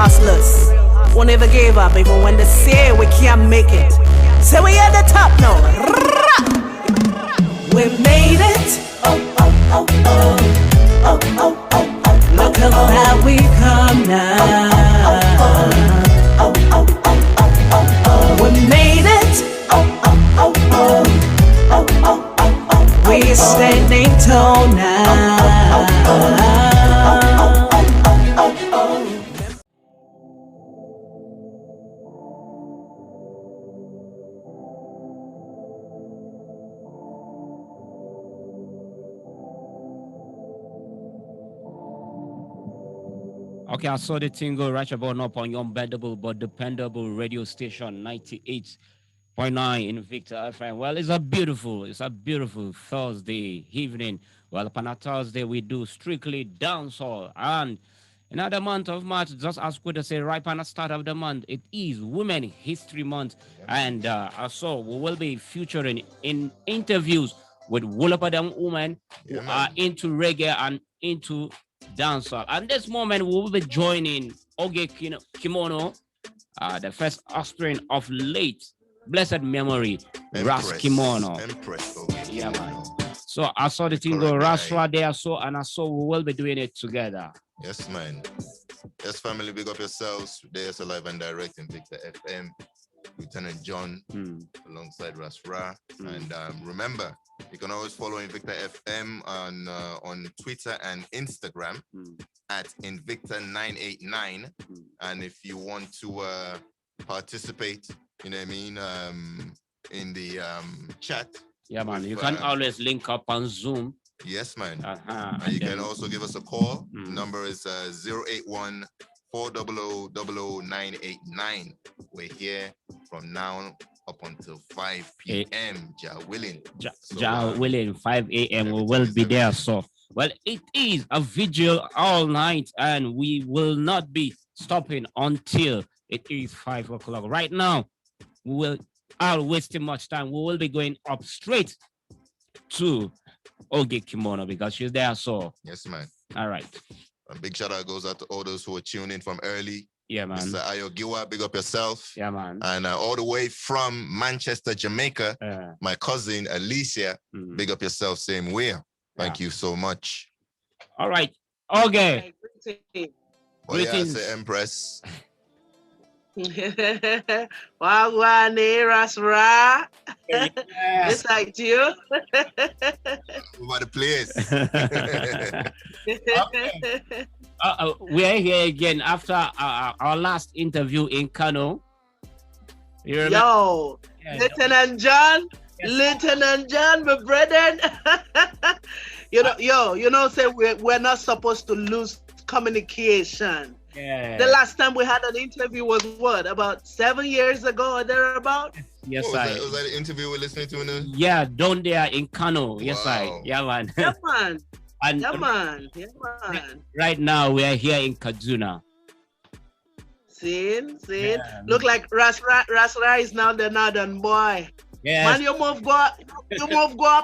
hustlers who never gave up even when they say we can't make it. So we at the top now. We made it. Oh, oh, oh, oh. Oh, oh, oh, oh. Look how far we come now. Oh, oh, oh, oh, oh, oh, oh. We made it. Oh, oh, oh, oh. Oh, oh, oh, oh. We're standing tall now. Okay, I saw the thing go right about up on your unbendable but dependable radio station 98.9 Invicta FM. Well, it's a beautiful Thursday evening. Well, upon a Thursday, we do strictly dancehall. And another month of March, just as good to say, right on the start of the month, it is Women History Month. And also, we will be featuring in interviews with Woolapadam women who are into reggae and into dancehall. And this moment, we will be joining Oge Kimono, the first offspring of late blessed memory, Ras Kimono. Empress. Yeah, man. So I saw the thing go Rasra there, and I saw we will be doing it together. Yes, man. Yes, family, big up yourselves. There's a live and direct in Invicta FM. Lieutenant John alongside Rasra. And remember, you can always follow Invicta FM on Twitter and Instagram at Invicta989. And if you want to participate, you know what I mean, in the chat. Yeah, man. You can always link up on Zoom. Yes, man. And you can also give us a call. The number is 081-400-989. We're here from now up until 5 p.m. Ja willing. Ja willing, 5 a.m. We will be there. So, well, it is a vigil all night, and we will not be stopping until it is 5 o'clock. Right now, we will not wasting much time. We will be going up straight to Oge Kimono because she's there. So, yes, man. All right. A big shout out goes out to all those who are tuning in from early. Yeah, man. Mr. Ayogiwa, big up yourself. Yeah, man. And all the way from Manchester, Jamaica, my cousin Alicia, big up yourself, same way. Thank you so much. All right. Okay. Well, yeah, say Empress. Wagwan, Rasra. Just like you. Over the place. We are here again after our last interview in Kano. Yo, Lieutenant John, Lieutenant John, my brethren. Say we're not supposed to lose communication. Yeah. The last time we had an interview was what, about 7 years ago or thereabout? Yes, was that the interview we're listening to? Yeah, down there in Kano. Yes, yeah, man. Yeah, man. And yeah, man. Right now we are here in Kaduna. See? Yeah. Look like Rasra is now the northern boy. Yeah. Man, you move go up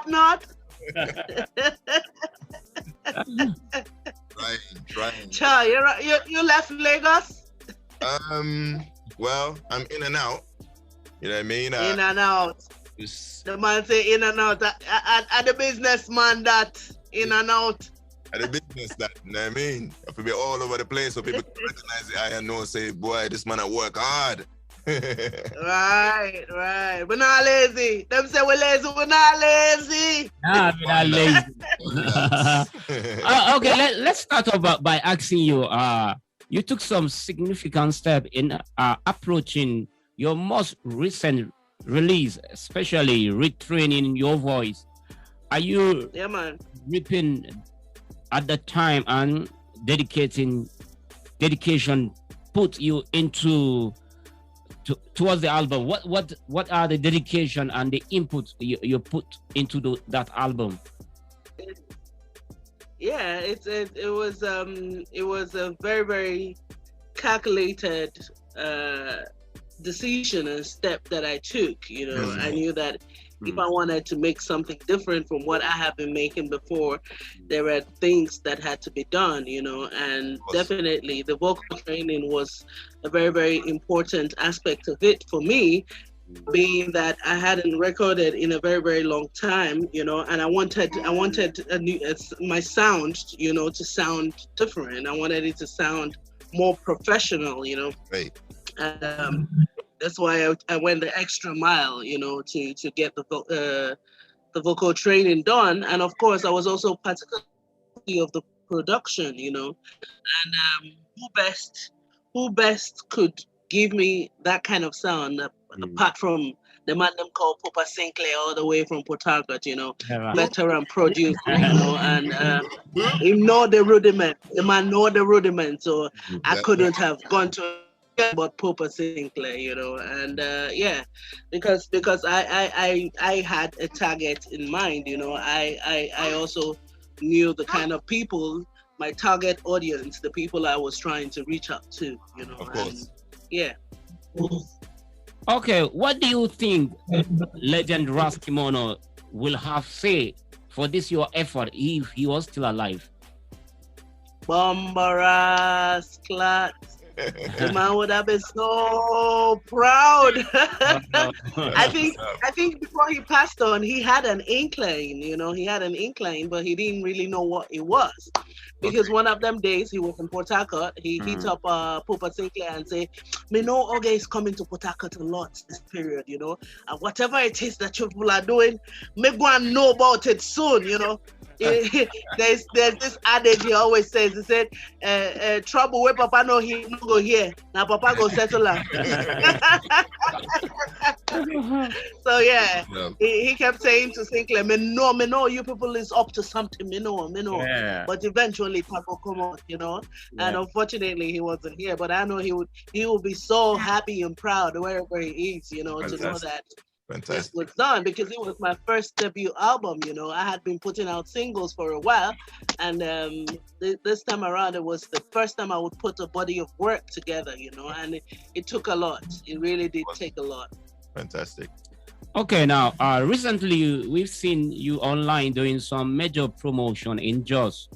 north. Trying. Cha, you left Lagos? Well, I'm in and out. You know what I mean? In and out. The man say in and out. At the businessman that in and out. At the business that, you know what I mean? I have to be all over the place so people can recognize the eye and know, say, boy, this man at work hard. Right. We're not lazy. Them say we're lazy. We're not lazy. Nah, we're not lazy. Okay, let's start off by asking you. You took some significant step in approaching your most recent release, especially retraining your voice. Are you ripping at the time and dedication put you into towards the album? What are the dedication and the input you put into that album? Yeah, it was a very, very calculated decision and step that I took. You know, I knew that If I wanted to make something different from what I have been making before, there were things that had to be done, you know, and definitely the vocal training was a very, very important aspect of it for me, being that I hadn't recorded in a very, very long time, you know, and I wanted my sound, you know, to sound different. I wanted it to sound more professional, you know. Right. That's why I went the extra mile, you know, to get the vocal training done. And of course, I was also particularly of the production, you know. And who best could give me that kind of sound apart from the man them called Papa Sinclair all the way from Port Harcourt, you know, veteran producer, you know, and he know the rudiment. The man know the rudiment, so I couldn't have gone to about Papa Sinclair, you know, and yeah, because I had a target in mind, you know. I also knew the kind of people, my target audience, the people I was trying to reach out to, you know. Of course. And, yeah. Okay, what do you think legend Oge Kimono will have say for this your effort if he was still alive? Bombaras, clat. The man would have been so proud. I think before he passed on, he had an inkling, you know, but he didn't really know what it was. Because one of them days he was in Port Harcourt, he hit up Papa Sinclair and say, "Me know Oge is coming to Port Harcourt a lot this period, you know, and whatever it is that you people are doing, me go and know about it soon, you know." There's this adage he always says. He said, "Trouble where Papa know he no go here. Now Papa go settle am." So yeah, he kept saying to Sinclair, "Me know you people is up to something. Me know." Yeah. But eventually Papa come out, you know. Yeah. And unfortunately he wasn't here. But I know he would be so happy and proud wherever he is, you know, to know that. Fantastic. It was done, because it was my first debut album, you know. I had been putting out singles for a while, and this time around it was the first time I would put a body of work together, you know, and it took a lot. It really did take a lot. Fantastic. Okay, now recently we've seen you online doing some major promotion in Jos.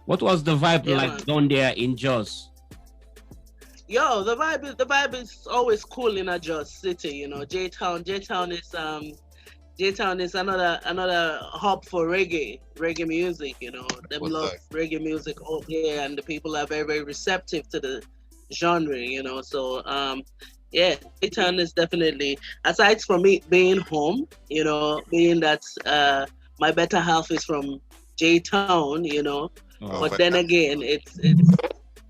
What was the vibe like down there in Jos? Yo, the vibe is always cool in a Jos city, you know. J-Town is another hub for reggae music, you know. They love reggae music out here, and the people are very, very receptive to the genre, you know. So yeah, J-Town is definitely, aside from me being home, you know, being that my better half is from J-Town, you know. But then again, it's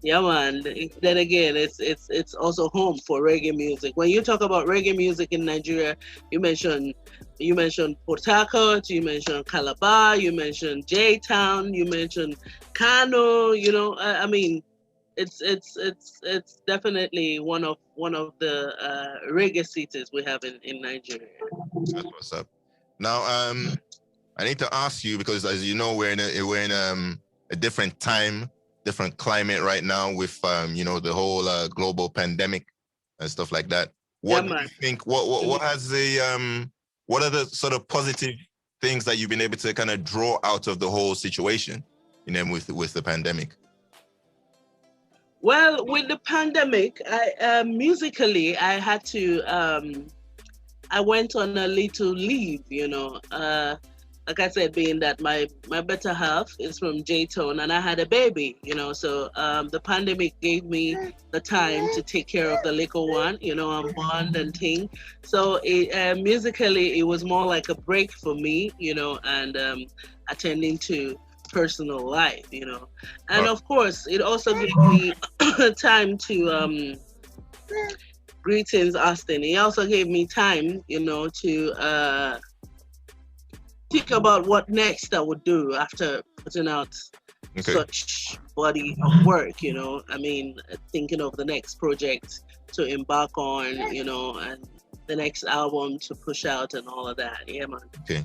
yeah, man. Then again, it's also home for reggae music. When you talk about reggae music in Nigeria, you mentioned Port Harcourt, you mentioned Calabar, you mentioned J-Town, you mentioned Kano. You know, I mean, it's definitely one of the reggae cities we have in Nigeria. That's what's up. Now, I need to ask you, because as you know, we're in a different time, different climate right now with you know, the whole global pandemic and stuff like that. What do you think? What has the what are the sort of positive things that you've been able to kind of draw out of the whole situation, you know, with the pandemic? Well, with the pandemic, I musically I had to I went on a little leave, you know. Like I said, being that my better half is from J-Town and I had a baby, you know, so the pandemic gave me the time to take care of the little one, you know, and bond and thing. So musically, it was more like a break for me, you know, and attending to personal life, you know. And of course, it also gave me time to greetings, Austin. It also gave me time, you know, to think about what next I would do after putting out such body of work, you know. I mean, thinking of the next project to embark on, you know, and the next album to push out and all of that. Yeah, man. Okay.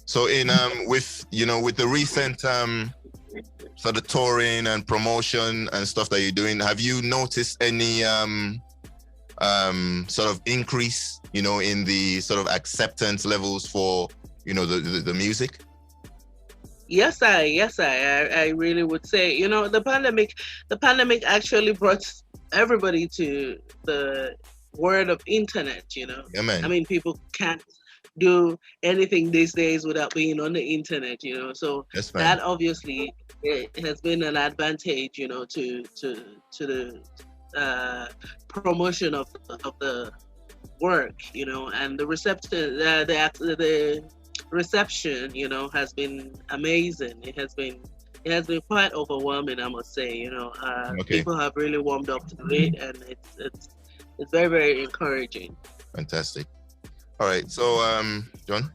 So in with, you know, with the recent sort of touring and promotion and stuff that you're doing, have you noticed any sort of increase, you know, in the sort of acceptance levels for, you know, the music? Yes, I really would say, you know, the pandemic actually brought everybody to the world of internet, you know. Yeah, man. I mean, people can't do anything these days without being on the internet, you know. So Yes, man. that obviously it has been an advantage, you know, to the promotion of the work, you know, and the reception, the reception, you know, has been amazing. It has been quite overwhelming, I must say. You know, people have really warmed up to it, and it's very, very encouraging. Fantastic. All right, so John.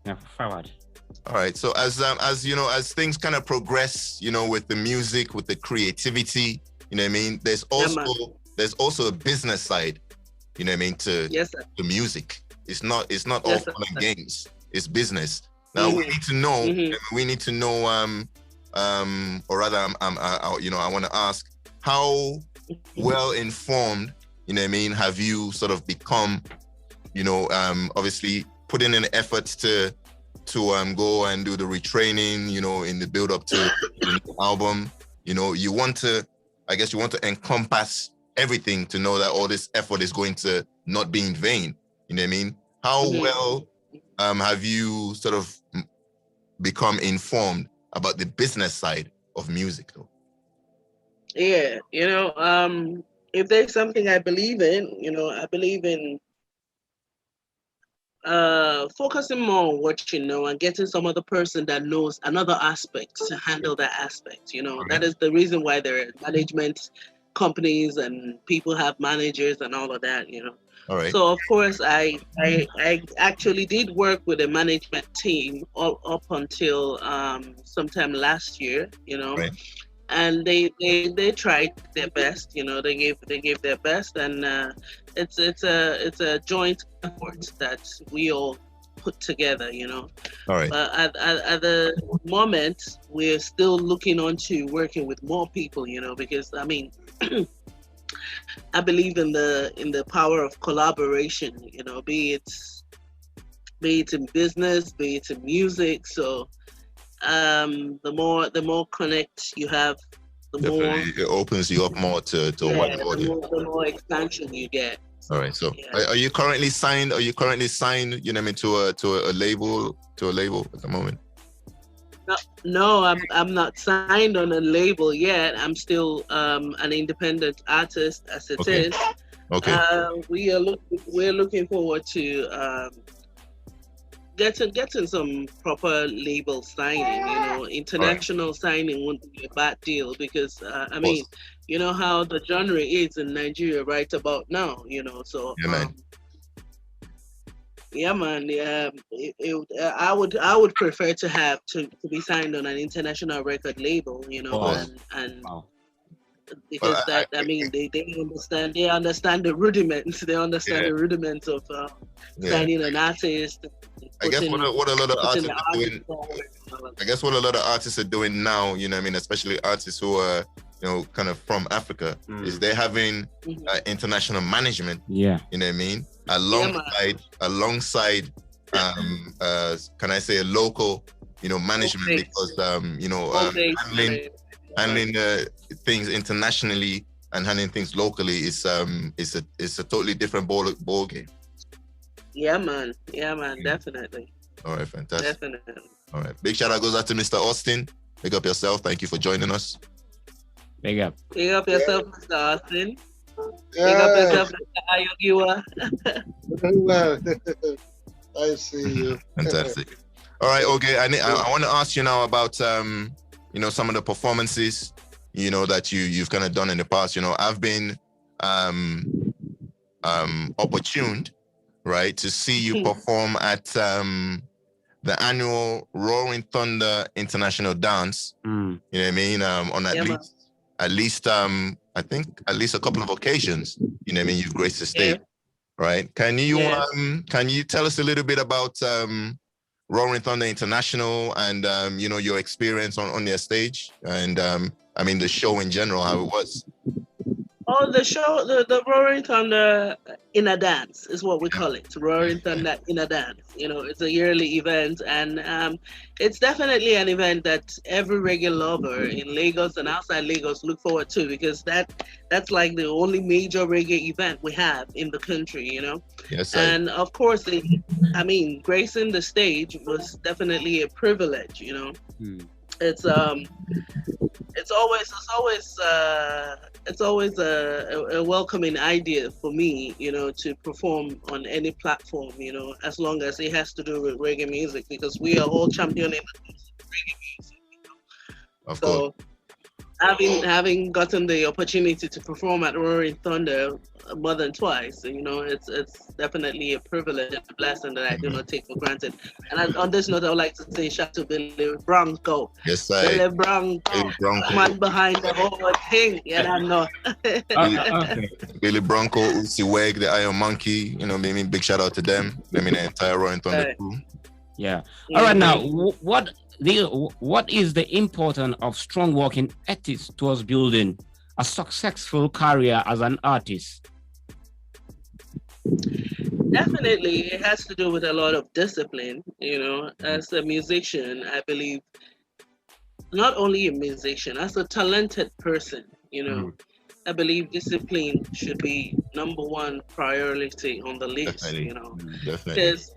Yeah, forward. All right, so as you know, as things kind of progress, you know, with the music, with the creativity, you know what I mean. There's also a business side, you know what I mean, to the music. It's not all fun and games. It's business. Now we need to know. We need to know. Or rather, you know, I want to ask, how well informed, you know what I mean, have you sort of become? You know, obviously putting in effort to go and do the retraining, you know, in the build up to the album. You know, you want to encompass everything to know that all this effort is going to not be in vain. You know what I mean? How well have you sort of become informed about the business side of music, though? Yeah, you know, if there's something I believe in, you know, I believe in focusing more on what you know and getting some other person that knows another aspect to handle that aspect. You know, that is the reason why there are management companies and people have managers and all of that, you know. All right. So of course I actually did work with a management team up until sometime last year, you know. Right. And they tried their best, you know. They gave their best, and it's a joint effort that we all put together, you know. All right. But at the moment, we're still looking onto working with more people, you know, because I mean, I believe in the power of collaboration, you know, be it in business, be it in music. So the more connect you have, Definitely, it opens you up more to a wider audience. The more expansion you get. All right. So, are you currently signed? You know, what I mean, to a label at the moment? No, I'm not signed on a label yet. I'm still an independent artist as it is. Okay. We're looking forward to getting some proper label signing. You know, international signing wouldn't be a bad deal because I mean, you know how the genre is in Nigeria right about now. You know, so yeah, man. I would prefer to be signed on an international record label. You know, and because I mean they understand the rudiments. They understand the rudiments of signing an artist. I guess what a lot of artists are doing. I guess what a lot of artists are doing now, you know what I mean, especially artists who are, you know, kind of from Africa, is they're having international management. Yeah. You know what I mean? Alongside can I say a local, you know, management, because you know, handling things internationally and handling things locally is a totally different ball game. Yeah, man. Definitely. All right, fantastic. Definitely. All right, big shout out goes out to Mr. Austin. Big up yourself. Thank you for joining us. Big up. Big up yourself, Mr. Austin. Big up yourself, Mr. Ayogiwa. I see you. Fantastic. All right, Oge. I want to ask you now about you know, some of the performances, you know, that you've kind of done in the past. You know, I've been opportuned, right, to see you perform at the annual Roaring Thunder International Dance. You know what I mean? On at least I think at least a couple of occasions. You know what I mean? You've graced the stage, right? Can you tell us a little bit about Roaring Thunder International and you know, your experience on their stage and I mean the show in general, how it was? Oh, the show, the Roaring Thunder in a Dance is what we call it. Roaring Thunder in a Dance. You know, it's a yearly event, and it's definitely an event that every reggae lover in Lagos and outside Lagos look forward to, because that's like the only major reggae event we have in the country. You know, Yes, and of course, I mean, gracing the stage was definitely a privilege. You know, it's it's always a welcoming idea for me, you know, to perform on any platform, you know, as long as it has to do with reggae music, because we are all championing reggae music. of course. So having gotten the opportunity to perform at Roaring Thunder more than twice, you know, it's definitely a privilege and a blessing that I do not take for granted. And on this note, I would like to say shout to Billy Bronco. Yes, Billy Bronco, Billy Bronco. man behind the whole thing. Yeah, I know. Billy Bronco, Uzi Weg, the Iron Monkey, you know, maybe big shout out to them. I mean, the entire Roaring Thunder crew. Yeah. All right. Now, what is the importance of strong working ethics towards building a successful career as an artist? Definitely, it has to do with a lot of discipline. You know, as a musician, I believe not only a musician, as a talented person, you know, I believe discipline should be number one priority on the list. Definitely. You know, Definitely. because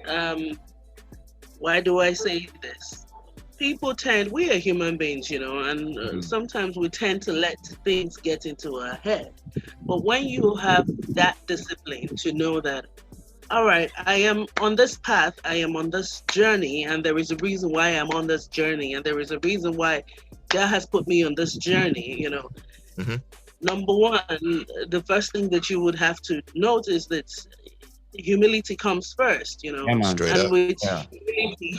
why do I say this? We are human beings, you know, and sometimes we tend to let things get into our head. But when you have that discipline to know that, all right, I am on this path, I am on this journey, and there is a reason why I'm on this journey, and there is a reason why God has put me on this journey, you know. Number one, the first thing that you would have to note is that humility comes first, you know. Straight up. Humility,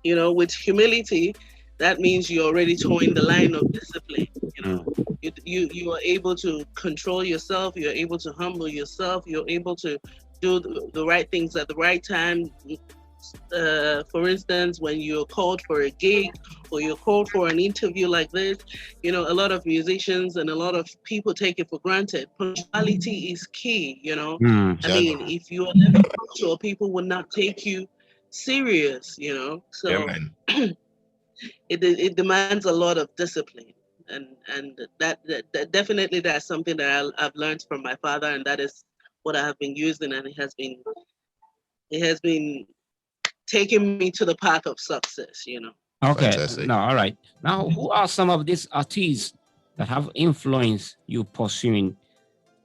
you know, with humility, that means you're already towing the line of discipline. You know, you are able to control yourself. You're able to humble yourself. You're able to do the right things at the right time. For instance, when you're called for a gig or you're called for an interview like this, you know, a lot of musicians and a lot of people take it for granted. Punctuality is key, you know. I mean, if you are never punctual, people will not take you serious, you know. So it demands a lot of discipline, and that definitely that's something that I've learned from my father, and that is what I have been using, and it has been taking me to the path of success, you know. Okay. Fantastic. Now, all right. Now, who are some of these artists that have influenced you pursuing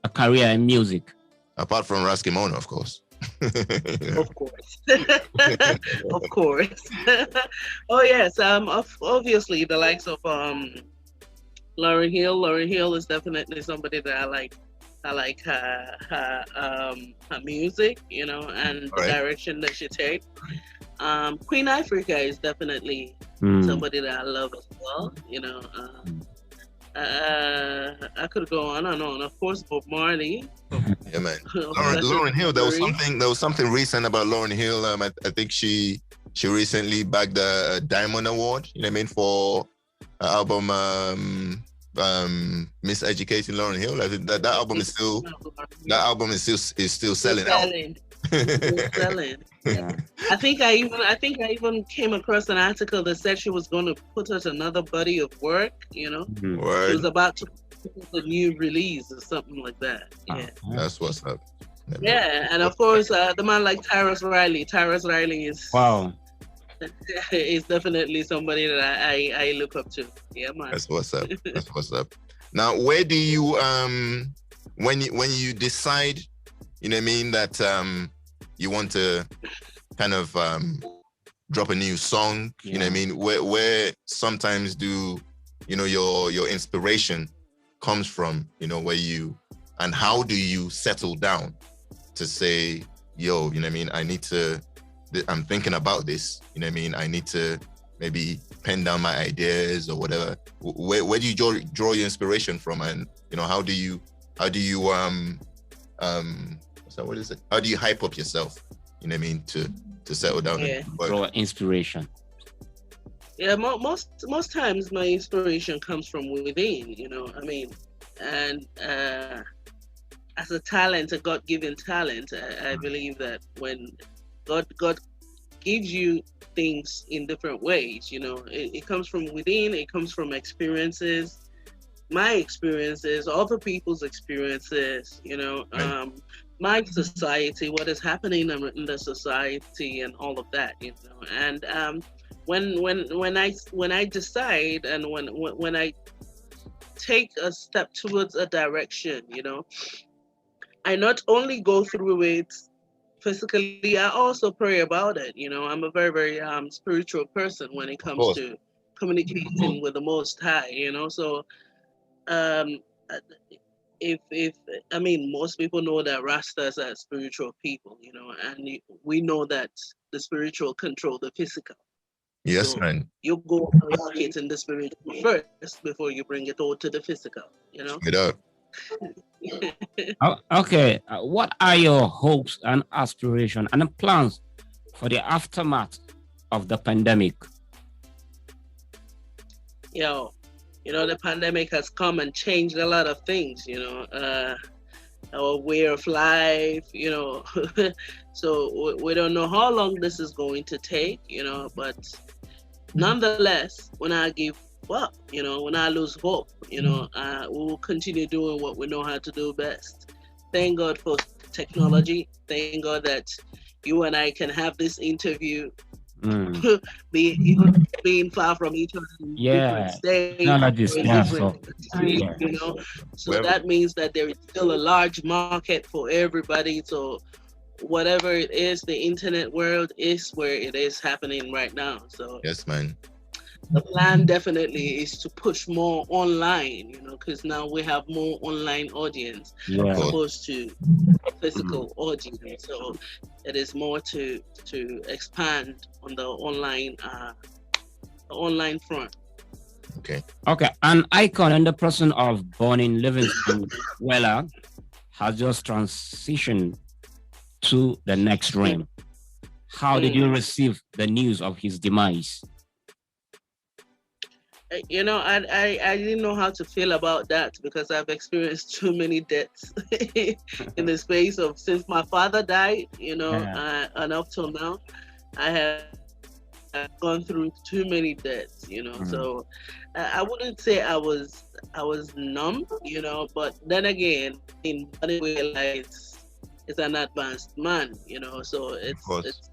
a career in music? Apart from Oge Kimono, of course. Of course. Of course. Oh yes, obviously the likes of Lauryn Hill. Lauryn Hill is definitely somebody that I like. I like her music, you know, and the direction that she takes. Queen Africa is definitely somebody that I love as well, you know. I could go on and on. Of course, Bob Marley. Yeah, man. Lauryn Hill. There was something recent about Lauryn Hill. I think she recently bagged a Diamond Award. You know what I mean, for her album Miseducating Lauryn Hill. I think that album is still selling out. Selling. Yeah. I think I even came across an article that said she was going to put out another body of work, you know. She was about to put a new release or something like that. Yeah. That's what's up. Yeah, and of course the man like Tyrus Riley. Tyrus Riley is definitely somebody that I look up to. Yeah, man. That's what's up. That's what's up. Now, where do you when you decide, you know what I mean, that you want to kind of drop a new song, you know what I mean, where sometimes do, you know, your inspiration comes from, you know, and how do you settle down to say, yo, you know what I mean, I'm thinking about this, you know what I mean, I need to maybe pen down my ideas or whatever. Where do you draw your inspiration from, and, you know, how do you what is it? How do you hype up yourself, you know what I mean, to settle down and work? Draw inspiration. Yeah, most times my inspiration comes from within, you know. I mean, And as a talent, a God-given talent, I believe that when God gives you things in different ways, it comes from within, it comes from experiences, my experiences, other people's experiences, my society, what is happening in the society, and all of that, And when I decide, and when I take a step towards a direction, I not only go through it physically, I also pray about it. I'm a very, very spiritual person when it comes to communicating with the Most High. So um, if I mean, most people know that Rastas are spiritual people, and we know that the spiritual control the physical. Yes, So man. you go work it in the spiritual first before you bring it all to the physical. Straight up. Okay, what are your hopes and aspirations and plans for the aftermath of the pandemic? The pandemic has come and changed a lot of things, our way of life, so we don't know how long this is going to take, but nonetheless, when I give up, when I lose hope, we will continue doing what we know how to do best. Thank God for technology. Thank God that you and I can have this interview, being far from each other in different states, So that means that there is still a large market for everybody. So whatever it is, the internet world is where it is happening right now. So yes, man. The plan definitely is to push more online, because now we have more online audience opposed to physical audience. So it is more to expand on the online front. Okay. An icon in the person of Bonin Livingston Weller has just transitioned to the next realm. How did you receive the news of his demise? I didn't know how to feel about that, because I've experienced too many deaths in the space of since my father died, and up till now, I have gone through too many deaths, So I wouldn't say I was numb, but then again, in one way, it's an advanced man, so it's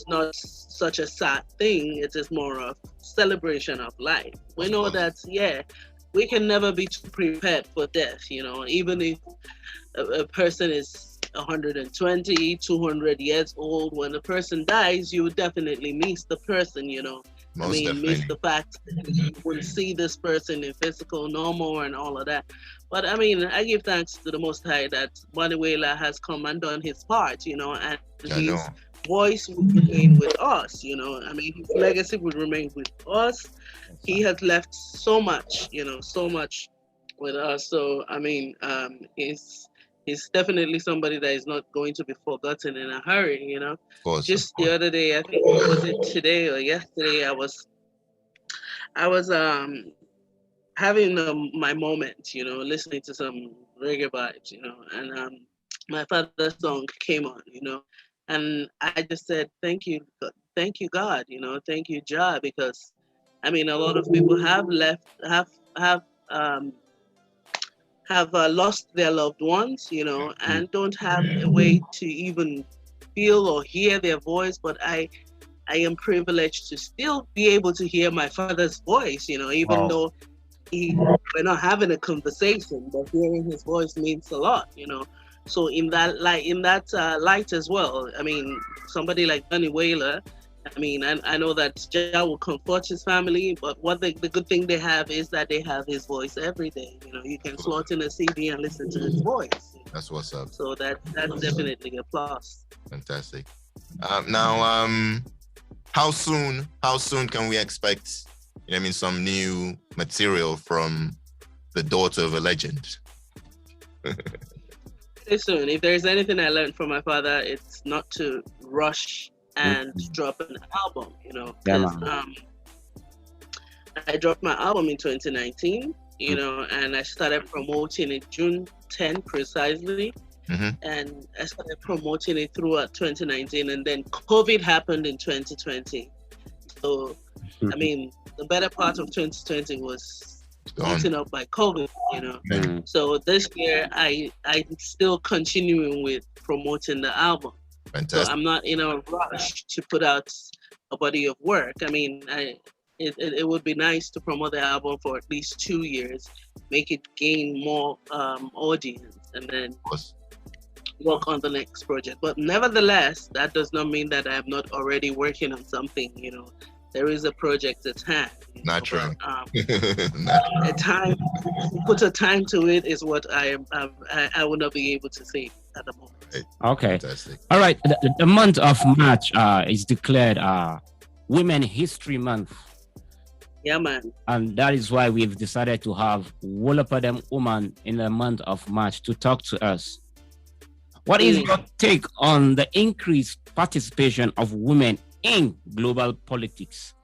not such a sad thing. It is more of celebration of life. We know that, we can never be too prepared for death, even if a person is 120, 200 years old, when a person dies, you would definitely miss the person, miss the fact that you wouldn't see this person in physical no more and all of that. But I give thanks to the Most High that Manuela has come and done his part, and his voice will remain with us, his legacy will remain with us. He has left so much, so much with us. So, he's definitely somebody that is not going to be forgotten in a hurry, Just the other day, I think, was it today or yesterday, I was having my moment, listening to some reggae vibes, and my father's song came on, and I just said, thank you, God, thank you, Jah, because a lot of people have lost their loved ones, and don't have a way to even feel or hear their voice. But I am privileged to still be able to hear my father's voice, even though we're not having a conversation, but hearing his voice means a lot, So in that light as well, somebody like Danny Whaler, I know that Jah will comfort his family, but the good thing they have is that they have his voice every day. You can slot in a CD and listen to his voice. That's what's up. So that's definitely a plus. Fantastic. Now, how soon can we expect, some new material from the daughter of a legend? Very soon. If there's anything I learned from my father, it's not to rush and drop an album, because I dropped my album in 2019, you know, and I started promoting it June 10 precisely. And I started promoting it throughout 2019, and then COVID happened in 2020. So, I mean, the better part of 2020 was eaten up by COVID, you know. So this year, I'm still continuing with promoting the album. Fantastic. So I'm not in a rush to put out a body of work. I mean, it would be nice to promote the album for at least 2 years, make it gain more audience, and then work on the next project. But nevertheless, that does not mean that I'm not already working on something. You know, there is a project at hand. Naturally. A time, put a time to it is what I will not be able to say at the moment. Okay. Fantastic. All right. The month of March is declared Women History Month. Yeah, man. And that is why we've decided to have Wolapadem Woman in the month of March to talk to us. What is your take on the increased participation of women in global politics?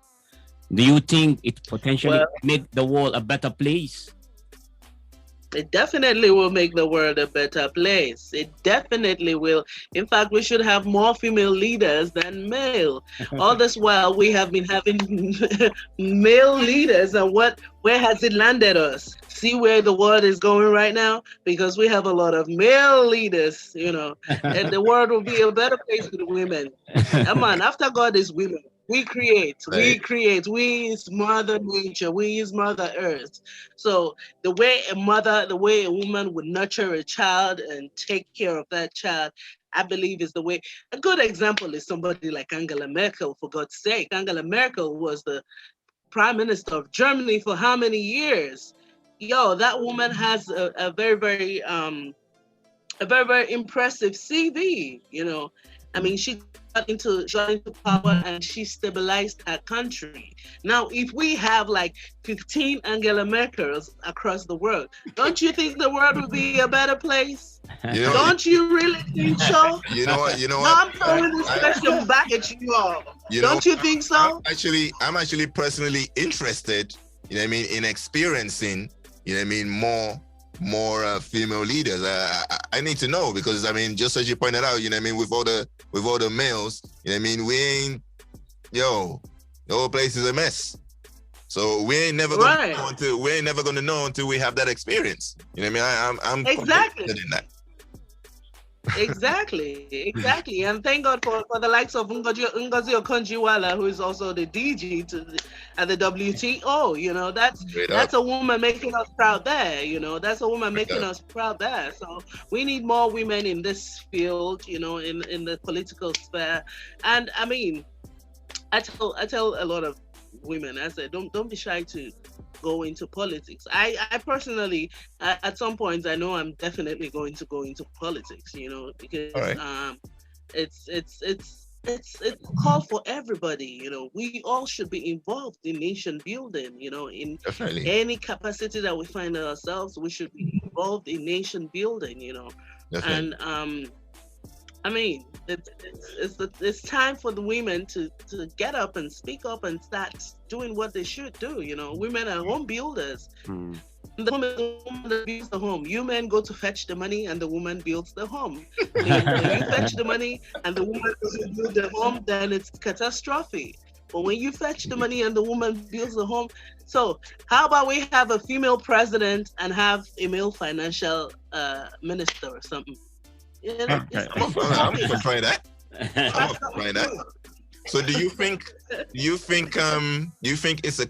Do you think it potentially make the world a better place? It definitely will make the world a better place. It definitely will. In fact, we should have more female leaders than male. All this while, we have been having male leaders, and where has it landed us? See where the world is going right now? Because we have a lot of male leaders, you know, and the world will be a better place with women. Come on, after God is women. We create, we is Mother Nature, we is Mother Earth. So the way a woman would nurture a child and take care of that child, I believe is the way. A good example is somebody like Angela Merkel, for God's sake. Angela Merkel was the Prime Minister of Germany for how many years? Yo, that woman has a very, very impressive CV, you know. I mean, she got into power and she stabilized her country. Now, if we have like 15 Angela Merkels across the world, don't you think the world would be a better place? Don't you really think so? You know what? No, I'm throwing this question back at you all. Don't you think so? I'm actually personally interested, you know what I mean, in experiencing, you know what I mean, more female leaders. I need to know, because I mean, just as you pointed out, you know what I mean, with all the males, you know what I mean, we ain't, the whole place is a mess. So we ain't never gonna know until we have that experience. You know what I mean? I'm exactly interested in that. Exactly. And thank God for the likes of Ngozi Okonjo-Iweala, who is also the DG at the WTO. You know, that's a woman making us proud there. You know, that's a woman making us proud there. So we need more women in this field, you know, in the political sphere. And I mean, I tell a lot of women, I said, don't be shy to go into politics. I personally, at some points, I know I'm definitely going to go into politics, you know, because it's a call for everybody, you know. We all should be involved in nation building, you know, in any capacity that we find ourselves. We should be involved in nation building, you know. And I mean, it's time for the women to get up and speak up and start doing what they should do. You know, women are home builders. The woman that builds the home. You men go to fetch the money, and the woman builds the home. When you fetch the money and the woman doesn't build the home, then it's catastrophic. But when you fetch the money and the woman builds the home, so how about we have a female president and have a male financial minister or something? You know, I'm gonna try that. So do you think it's a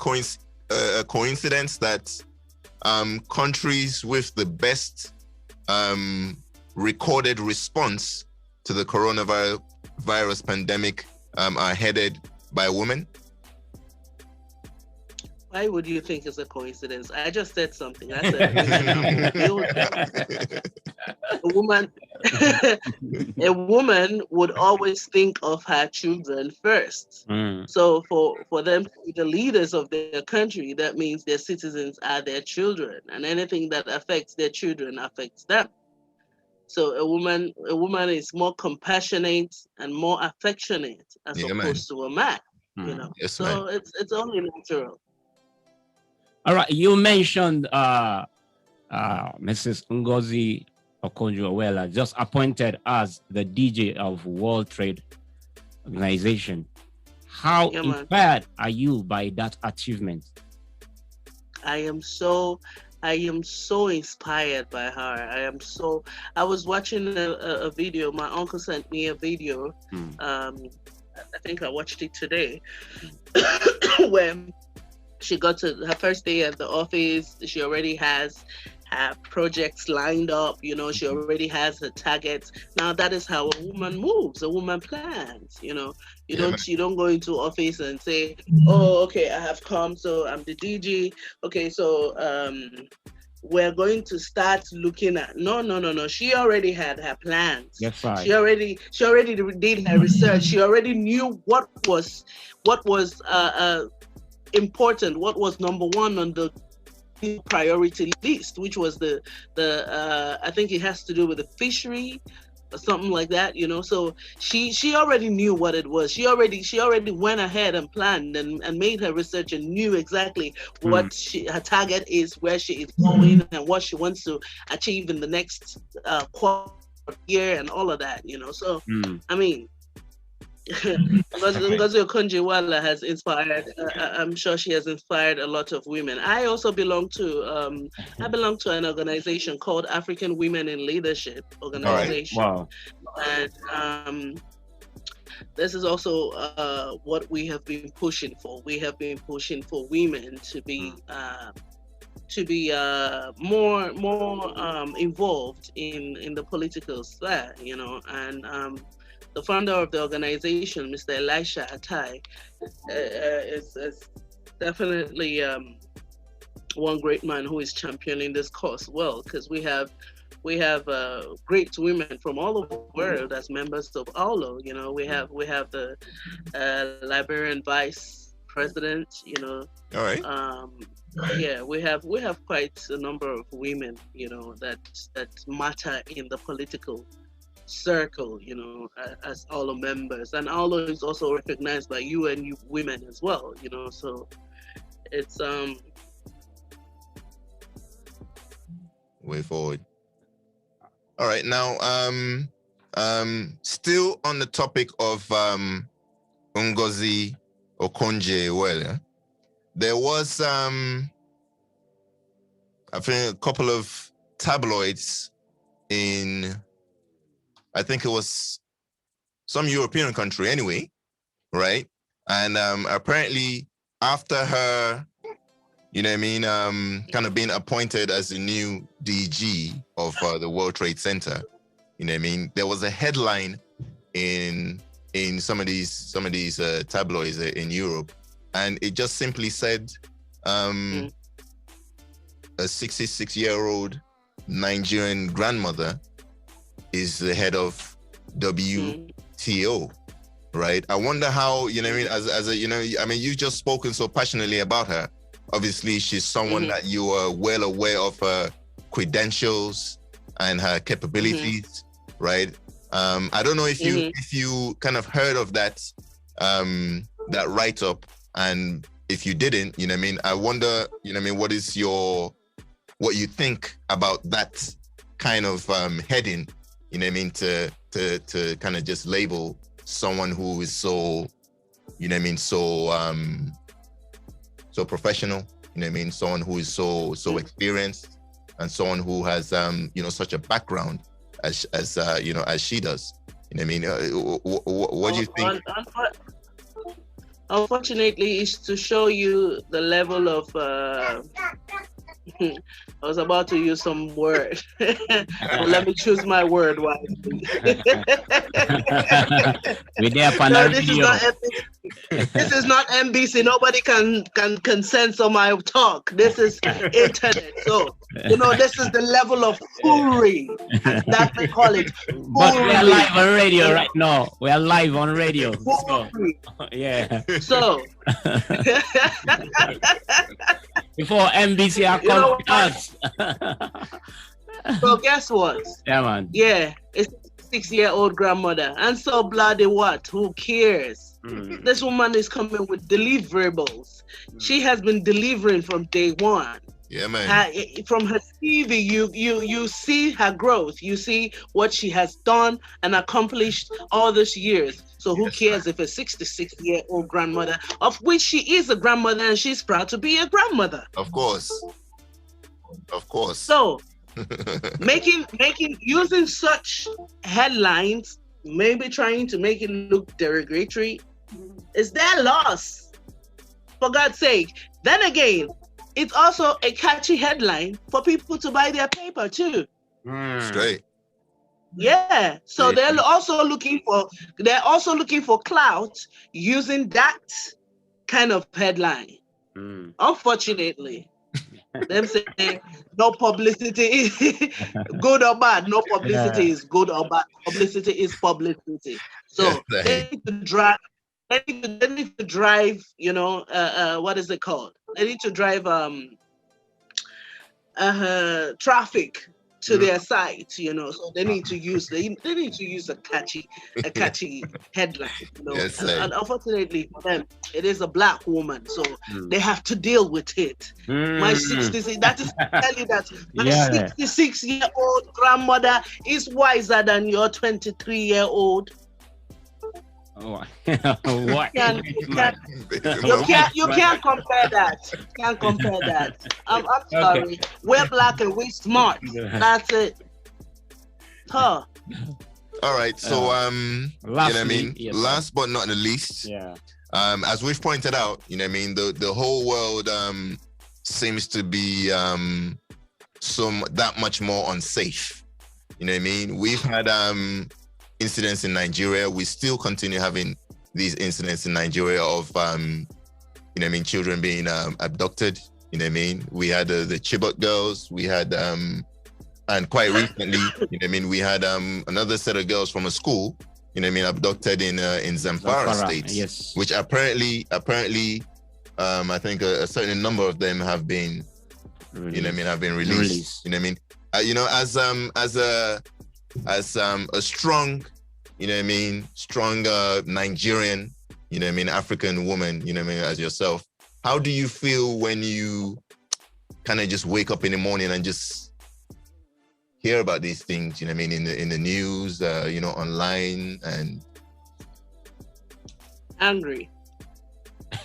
coincidence that countries with the best recorded response to the coronavirus pandemic are headed by women? Why would you think it's a coincidence? I just said something. I said a woman would always think of her children first. So for them to be the leaders of their country, that means their citizens are their children, and anything that affects their children affects them. So a woman is more compassionate and more affectionate as opposed to a man. You know, so it's only natural. All right, you mentioned Mrs. Ngozi Okonjo-Iweala just appointed as the DJ of World Trade Organization. How inspired are you by that achievement? I am so inspired by her. I was watching a video. My uncle sent me a video. I think I watched it today, where she got to her first day at the office. She already has her projects lined up. You know, she already has her targets. Now that is how a woman moves. A woman plans. You know, you don't go into office and say, "Oh, okay, I have come, so I'm the DG. Okay, so we're going to start looking at." No. She already had her plans. Yes, right. She already did her research. She already knew what was important, what was number one on the priority list, which was the I think it has to do with the fishery or something like that, you know. So she already knew what it was. She already went ahead and planned and made her research and knew exactly what her target is, where she is going, and what she wants to achieve in the next quarter year and all of that, you know. So I mean, Ngozi Okonjo-Iweala has inspired. I'm sure she has inspired a lot of women. I also belong to an organization called African Women in Leadership Organization. Right. Wow. And this is also what we have been pushing for. We have been pushing for women to be more involved in the political sphere, you know, and the founder of the organization, Mr. Elisha Atai, is definitely one great man who is championing this cause well, because we have great women from all over the world as members of AULO. You know, we have the Liberian vice president. You know, all right. Yeah, we have quite a number of women, you know, that matter in the political circle, you know, as AULO members, and AULO is also recognized by UN women as well, you know. So it's way forward. All right, now still on the topic of Ngozi Okonjo-Iweala, there was I think a couple of tabloids in, I think it was some European country anyway, right? And apparently after her, you know what I mean, kind of being appointed as the new DG of the World Trade Center, you know what I mean, there was a headline in some of these tabloids in Europe, and it just simply said a 66-year-old Nigerian grandmother is the head of WTO, right? I wonder how, you know what I mean, as a, you know, I mean, you've just spoken so passionately about her. Obviously, she's someone that you are well aware of her credentials and her capabilities, right? I don't know if you kind of heard of that that write-up, and if you didn't, you know what I mean, I wonder, you know what I mean, what you think about that kind of heading, you know what I mean, to kind of just label someone who is so, you know what I mean, so professional, you know what I mean, someone who is so experienced, and someone who has you know, such a background as you know, as she does, you know what I mean. What do you think? Unfortunately, it's to show you the level of I was about to use some word. Let me choose my word wisely. This is not NBC. Nobody can censor my talk. This is internet. So, you know, this is the level of foolery that we call it. Foolery. But we are live on radio right now. We are live on radio. So, yeah. So before NBC are calling us. So guess what? Yeah, man. Yeah, it's a 6-year-old grandmother. And so bloody what? Who cares? This woman is coming with deliverables. She has been delivering from day one. Yeah, man. From her CV, you see her growth. You see what she has done and accomplished all these years. So who cares if a 66-year-old grandmother, of which she is a grandmother, and she's proud to be a grandmother. Of course. So using such headlines, maybe trying to make it look derogatory, is their loss. For God's sake. Then again, it's also a catchy headline for people to buy their paper too. Straight. Yeah. So they're also looking for clout using that kind of headline. Unfortunately, them say no publicity is good or bad. No publicity is good or bad. Publicity is publicity. So they need to drive. They need to drive. What is it called? They need to drive traffic to their site, so they need to use a catchy headline, Yes, and unfortunately for them, it is a black woman, so they have to deal with it. My 66, that is tell you that my 66-year-old grandmother is wiser than your 23-year-old. What? You can't compare that. Can't compare that. I'm sorry. Okay. We're black and we're smart. That's it. Huh. All right. So lastly, last but not the least, as we've pointed out, the whole world seems to be that much more unsafe. We've had incidents in Nigeria. We still continue having these incidents in Nigeria of children being abducted. We had the Chibok girls. We had and quite recently, we had another set of girls from a school, abducted in Zamfara State. Yes. Which apparently I think a certain number of them have been released. As a strong, strong Nigerian, African woman, as yourself, how do you feel when you kind of just wake up in the morning and just hear about these things, in the news, online, and angry.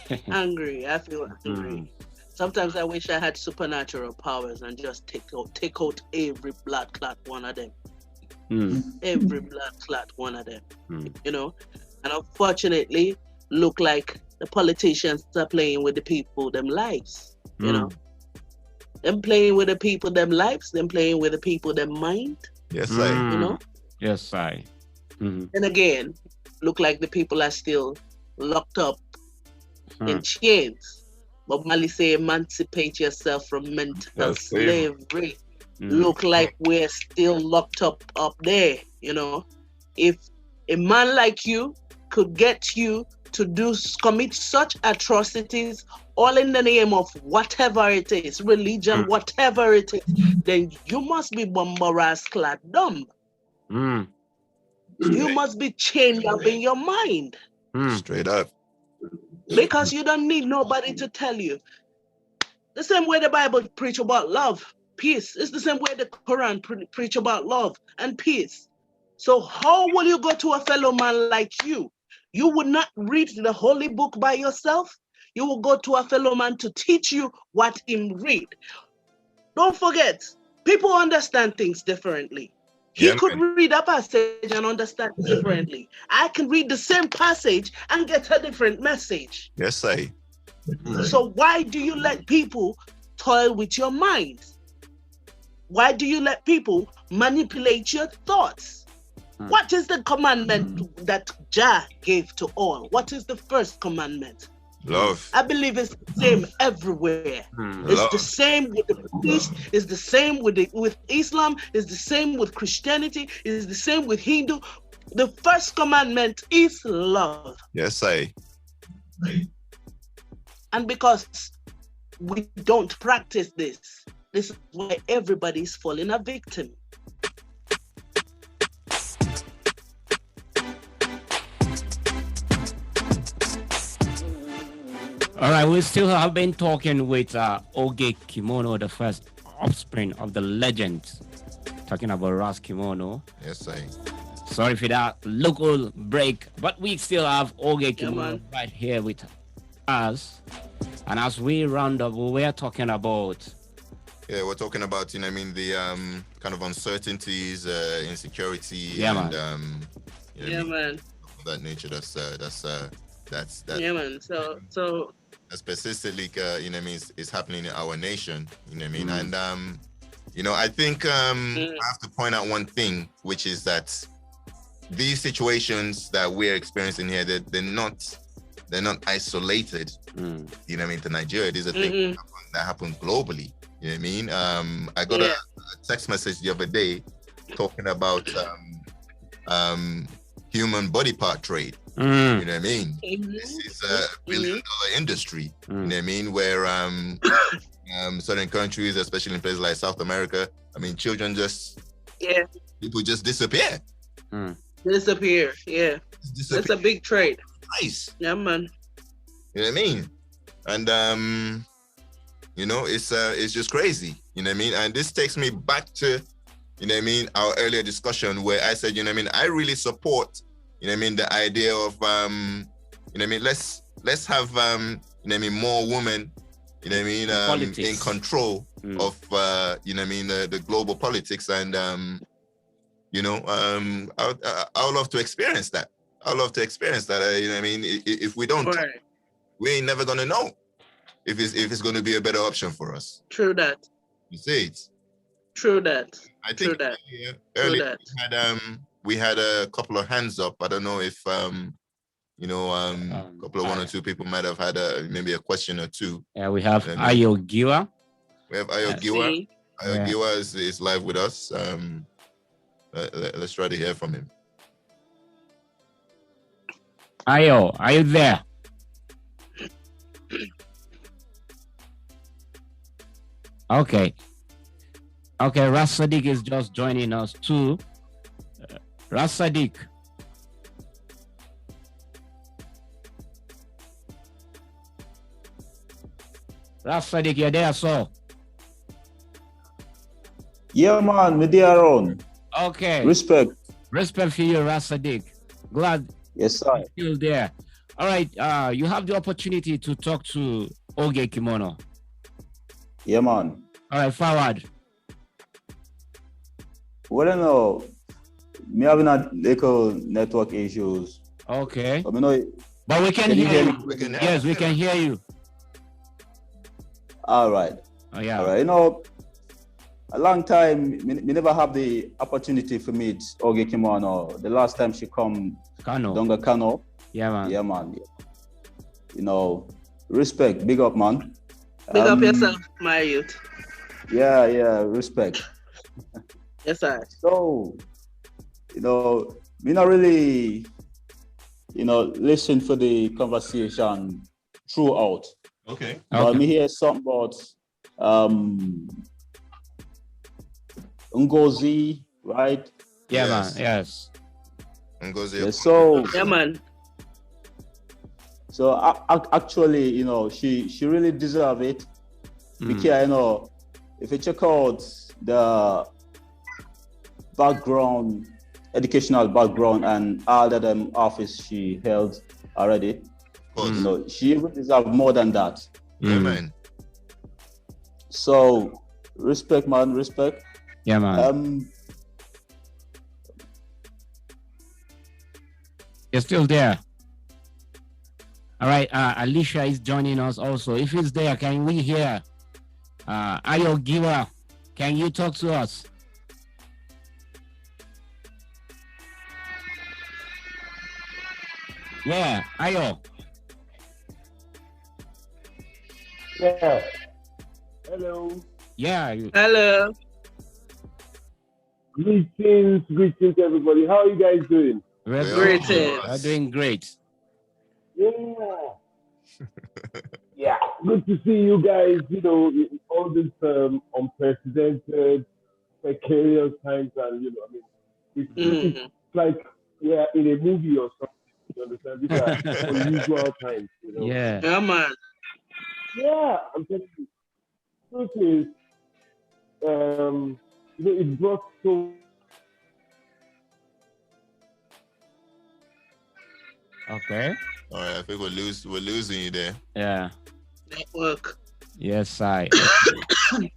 I feel angry. Sometimes I wish I had supernatural powers and just take out every blood clot one of them. Every blood clot one of them. And unfortunately, look like the politicians are playing with the people them lives. Them playing with the people them lives, them playing with the people them mind. Yes, I. Yes, I. And again, look like the people are still locked up in chains. But Mali say, emancipate yourself from mental slavery. Look like we're still locked up there. If a man like you could get you to commit such atrocities, all in the name of whatever it is, religion, whatever it is, then you must be bombaras clad dumb. You must be chained up in your mind. Straight up. Because you don't need nobody to tell you. The same way the Bible preach about love, peace. It's the same way the Quran preach about love and peace. So how will you go to a fellow man like you? You would not read the holy book by yourself. You will go to a fellow man to teach you what him read. Don't forget, people understand things differently. He could read a passage and understand it differently. I can read the same passage and get a different message. Yes, I. So why do you let people toil with your mind? Why do you let people manipulate your thoughts? What is the commandment that Jah gave to all? What is the first commandment? Love. I believe it's the same everywhere. It's the same with the Buddhist, it's the same with Islam, it's the same with Christianity, it's the same with Hindu. The first commandment is love. Yes, I. And because we don't practice this is why everybody's falling a victim. All right, we still have been talking with Oge Kimono, the first offspring of the legend. Talking about Ras Kimono. Yes, sir. Sorry for that local break, but we still have Oge Kimono right here with us. And as we round up, we're talking about... Yeah, we're talking about, the kind of uncertainties, insecurity, and that nature. That's yeah, man. So that's persistently, is happening in our nation. You know what I mean? And I think I have to point out one thing, which is that these situations that we're experiencing here, they're not isolated. You know what I mean? To Nigeria, these are things that happen globally. You know what I mean? I got a text message the other day talking about human body part trade. You know what I mean? This is a billion-dollar industry. You know what I mean? Where certain countries, especially in places like South America, children people just disappear. Disappear. Yeah, that's a big trade. Nice. Yeah, man. You know what I mean? And it's just crazy. You know what I mean? And this takes me back to, our earlier discussion where I said, I really support, the idea of, let's have, more women, in control of, the global politics. And, I would love to experience that. If we don't, we ain't never gonna know if it's gonna be a better option for us. True that. You see it. True that. I think earlier we had a couple of hands up. I don't know if a couple of one or two people might have had maybe a question or two. Yeah, we have Ayo Giwa. We have Ayo Giwa. Ayo Giwa is live with us. Let's try to hear from him. Ayo, are you there? Okay, Ras Sadiq is just joining us too. Ras Sadiq. Ras Sadiq, you're there, so. Yeah, man, me there around. Okay. Respect for you, Ras Sadiq. Glad. Yes, sir. You're still there. All right, you have the opportunity to talk to Oge Kimono. Yeah, man. All right, forward. Well, me having a little network issues. Okay. But we can hear you. Yes, we can hear you. All right. Oh, yeah. All right. A long time, me never have the opportunity to meet Oge Kimono. The last time she come, Donga Kano. Yeah, man. Yeah, man. Respect. Big up, man. Big up yourself, my youth. Yeah, respect. Yes, sir. So, me not really, listen for the conversation throughout. Okay. But me hear something about Ngozi, right? Yeah, Yes. man. Yes. Ngozi. Yeah, so Yeah, man. So actually, she really deserve it because if you check out the background, educational background, and all that office she held already, she even deserve more than that. Yeah, man. So respect, man. Respect. Yeah, man. You're still there. All right, Alicia is joining us also. If he's there, can we hear Ayo Giwa? Can you talk to us? Yeah, Ayo. Yeah. Hello. Yeah. Hello. Greetings, everybody. How are you guys doing? We're Great. We're doing great. Yeah. Yeah. Good to see you guys, in all this unprecedented, precarious times, and it's like in a movie or something. You understand? These are unusual times. Yeah. Yeah, man. Yeah, I'm telling you. Truth is, it brought so. Okay. All right, I think we're losing you there. Yeah. Network. Yes, I.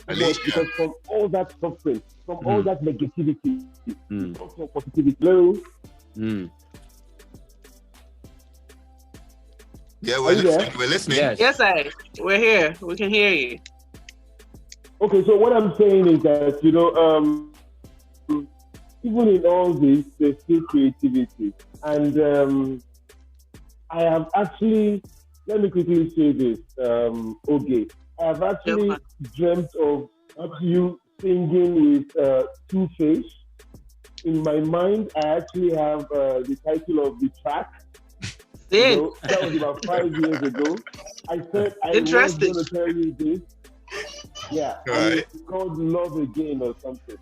Because from all that suffering, from all that negativity, also positivity. Hello? Yeah, we're listening. We're listening. Yes, we're here. We can hear you. Okay, so what I'm saying is that, even in all this, there's still creativity. And I have actually, let me quickly say this, Oge. I have actually dreamt of you singing with Two-Face. In my mind, I actually have the title of the track. That was about 5 years ago. I said I was going to tell you this. Yeah, and it's called Love Again or something.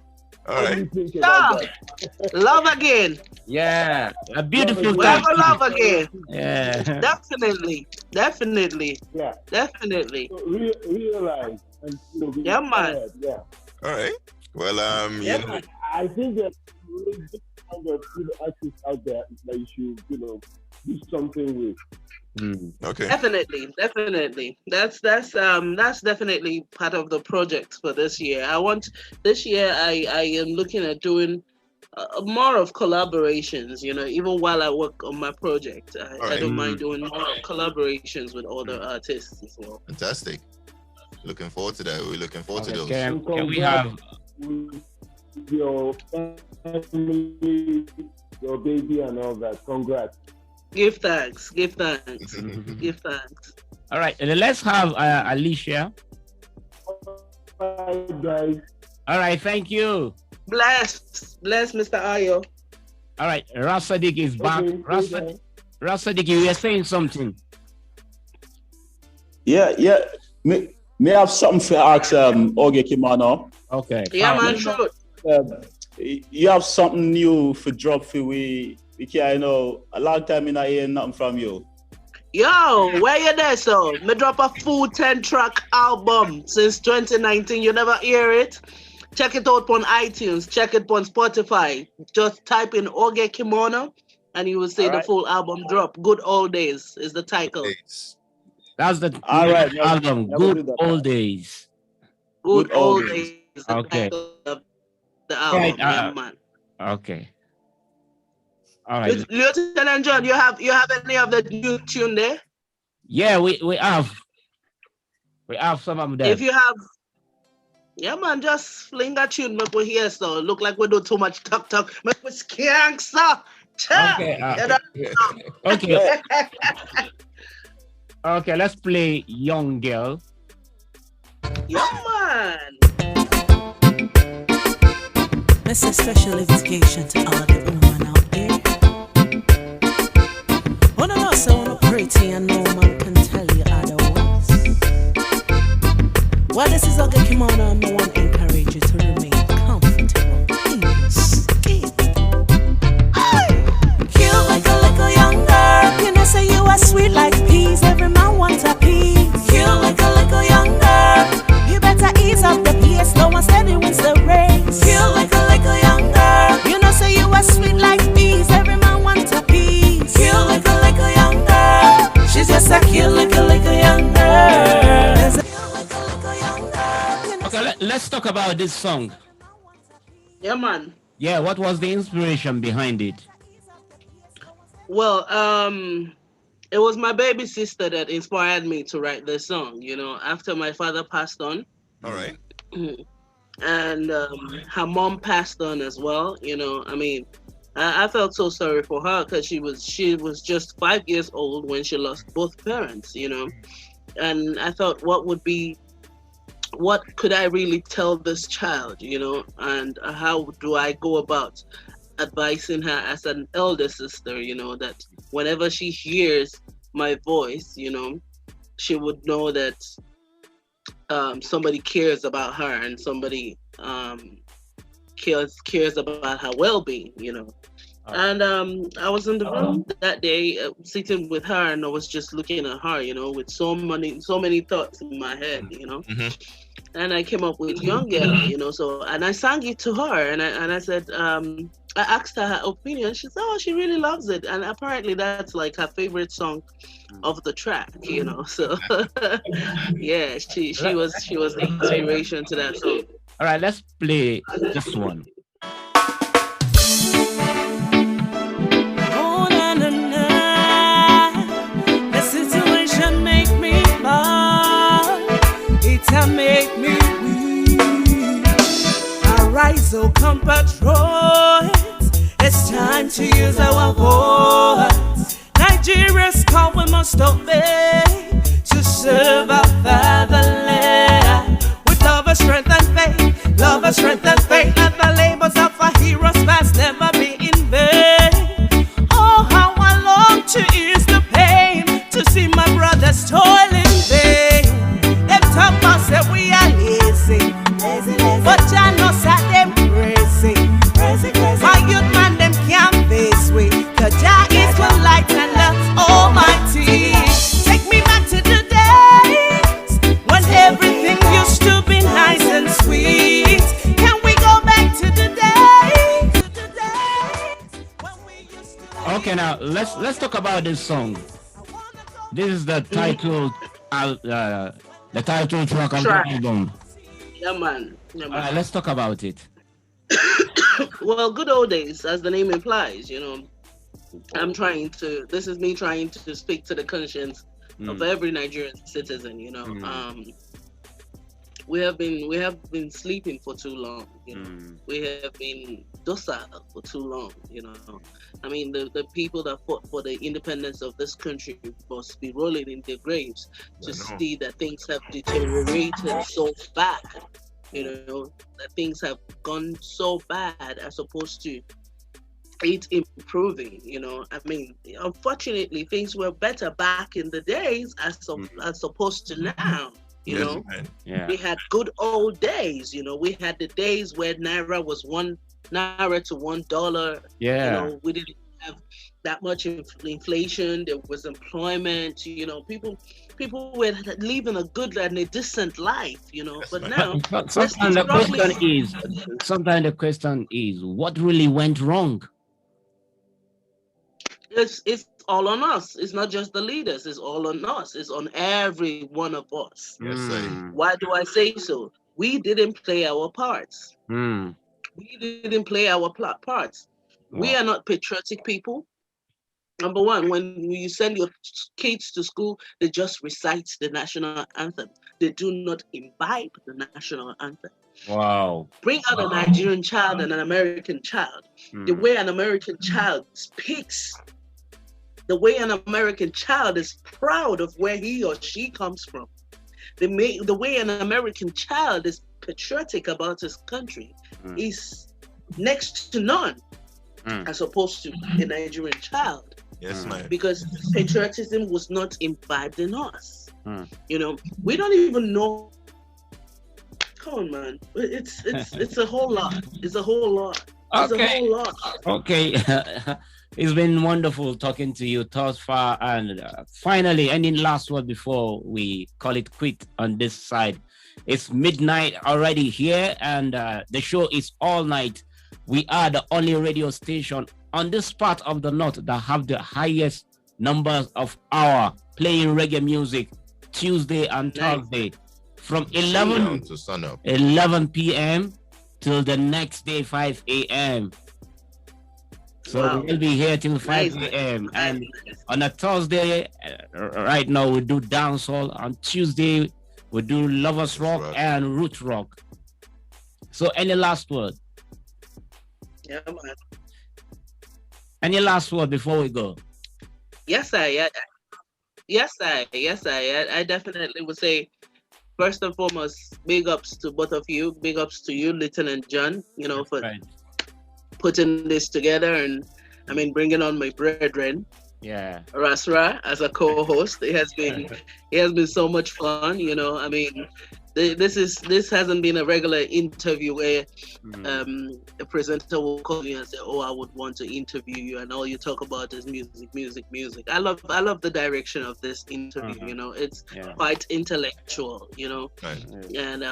All right. What do you think about that? Love Again. Yeah, a beautiful title. Love Again. Yeah. Definitely. Yeah. Definitely. So realize and yeah, man. Yeah. All right. Well, I think that really big kind of artists out there that you should, do something with. Okay. Definitely. That's definitely part of the project for this year. This year I am looking at doing more of collaborations. Even while I work on my project, I don't mind doing more collaborations with other artists as well. Fantastic. Looking forward to that. We're looking forward to those. Can we have your family, your baby, and all that? Congrats. Give thanks. Give thanks. All right, let's have Alicia. Bye, guys. All right, thank you. Bless Mr. Ayo. All right, Rasadik is back. Rasadik, you were saying something. Yeah. May I have something for ask Oge Kimono? Okay. Yeah, man, sure. You have something new for drop for we. I know a long time in I hear nothing from you. Yo, where you there, so? Me drop a full 10-track album since 2019. You never hear it? Check it out on iTunes. Check it on Spotify. Just type in Oge Kimono and you will see the full album drop. Good Old Days is the title. That's the album. Good Old Days. Good Old Days. Okay. The album, man. Okay. All right. Lieutenant John, you have any of the new tune there? Yeah, we have some of them. If you have, yeah, man, just fling that tune make we hear so. Look like we do too much talk. Make we skank so. Okay. Okay, let's play Young Girl. Yeah, man. This is special invitation to all the women out there. Oh no, so I'm pretty and no man can tell you otherwise. Well, this is Oge Kimono and no one encourages you to remain comfortable in your skin. Cute like a little young girl. You know, say you are sweet like peas. Every man wants a piece. Cute like a little young girl. You better ease up the pace. No one said it wins the race. Cute like a little young girl. You know, say you are sweet like peas. Every man wants a piece. Cute like a little young girl. She's just a cute little young girl. Okay, let's talk about this song. Yeah, man. Yeah, what was the inspiration behind it? Well, it was my baby sister that inspired me to write this song, after my father passed on. All right. And her mom passed on as well, I felt so sorry for her because she was just 5 years old when she lost both parents, and I thought what could I really tell this child, and how do I go about advising her as an elder sister, that whenever she hears my voice, she would know that somebody cares about her and somebody cares about her well-being, And I was in the room that day, sitting with her, and I was just looking at her, with so many thoughts in my head, And I came up with Young Girl, so, and I sang it to her, and I said, I asked her opinion. She said, oh, she really loves it, and apparently that's like her favorite song of the track, So yeah, she was the inspiration to that song. All right, let's play this one. Oh, na, na, na. The situation make me fall. It make me weak. Arise, oh compatriots. It's time to use our voice. Nigeria's call, we must obey to serve our fatherland. With love, strength, and faith. Love, strength, and faith. And the labors of our heroes past never be in vain. Oh, how I long to ease the pain, to see my brothers toil in vain. Them talk about say we are lazy, but I know say them crazy. My youth man them can't face we. The Jah is one light and love almighty. Take me back to the days when everything used to be nice and sweet. Can we go back to the days when we used to... Okay, now let's talk about this song. This is the title, the title track on the album. Yeah, man. All right, let's talk about it. Well, good old days, as the name implies, this is me trying to speak to the conscience of every Nigerian citizen, we have been sleeping for too long, we have been docile for too long, I mean, the people that fought for the independence of this country must be rolling in their graves to see that things have deteriorated so bad. That things have gone so bad as opposed to it improving, I mean, unfortunately, things were better back in the days as opposed to now, Yeah. We had good old days, we had the days where Naira was $1 to $1. Yeah. We didn't have that much inflation, there was employment, people were living a good and a decent life, but now sometimes the question is what really went wrong? It's all on us. It's not just the leaders, it's all on us. It's on every one of us. Yes, sir. Why do I say so? We didn't play our parts. We didn't play our parts. Wow. We are not patriotic people. Number one, when you send your kids to school, they just recite the national anthem. They do not imbibe the national anthem. Wow. Bring out a Nigerian child and an American child. The way an American child speaks, the way an American child is proud of where he or she comes from, the way an American child is patriotic about his country is next to none, as opposed to a Nigerian child. Yes, ma'am. Because patriotism was not imbibed in us. We don't even know. Come on, man. It's a whole lot. It's a whole lot. It's a whole lot. Okay. It's been wonderful talking to you thus far. And finally, any last word before we call it quit on this side? It's midnight already here, and the show is all night. We are the only radio station on this part of the north that have the highest numbers of hour playing reggae music Tuesday and Thursday from 11 to sun up. 11 p.m. till the next day 5 a.m. So we'll be here till 5 a.m. And on a Thursday, right now we do dancehall. On Tuesday, we do lovers rock and root rock. So any last word? Yeah, man. Any last word before we go? Yes, I definitely would say, first and foremost, big ups to both of you. Big ups to you, Lieutenant John, for putting this together, and bringing on my brethren. Yeah. Rasra as a co-host. It has been so much fun, This hasn't been a regular interview where a presenter will call you and say, "Oh, I would want to interview you," and all you talk about is music. I love the direction of this interview. You know, it's quite intellectual. You know, and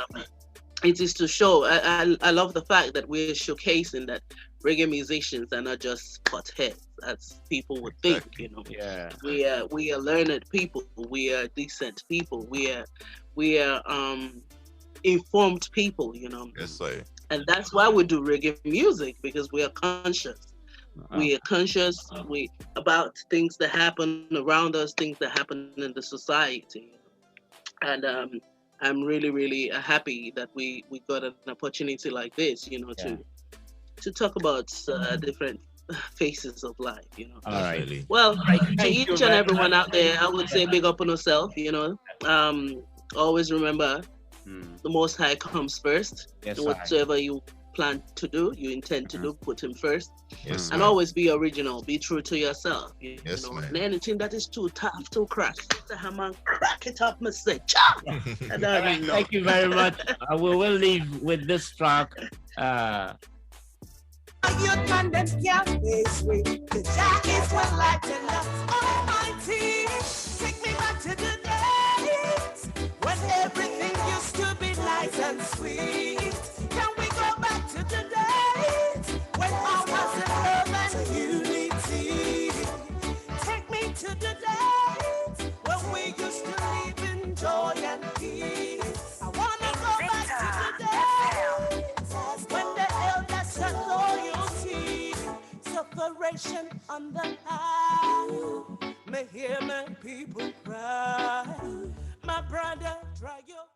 it is to show. I love the fact that we're showcasing that reggae musicians are not just potheads, as people would think. You know, we are learned people. We are decent people. We are informed people. You know. Yes, sir. And that's why we do reggae music, because we are conscious. We are conscious about things that happen around us, things that happen in the society. And I'm really, really happy that we got an opportunity like this, you know, to talk about different phases of life, you know. All right. Well, to each and everyone out there, I would say big up on yourself, you know. Always remember the Most High comes first. Yes, whatsoever you plan to do, you intend to do, put him first. Yes, and always be original, be true to yourself. You know, man. And anything that is too tough to crack, the hammer, crack it up, message. Thank you very much. We will leave with this track. Your condoms can't face with the jack is what lighten up. Almighty, take me back to the days when everything used to be nice and sweet. Can we go back to the days when all was in love and unity? Take me to the days when we used to live in joy and peace. I wanna go back to the days when the elders had loyalty, separation on the high. May hear my people cry. My brother, dry your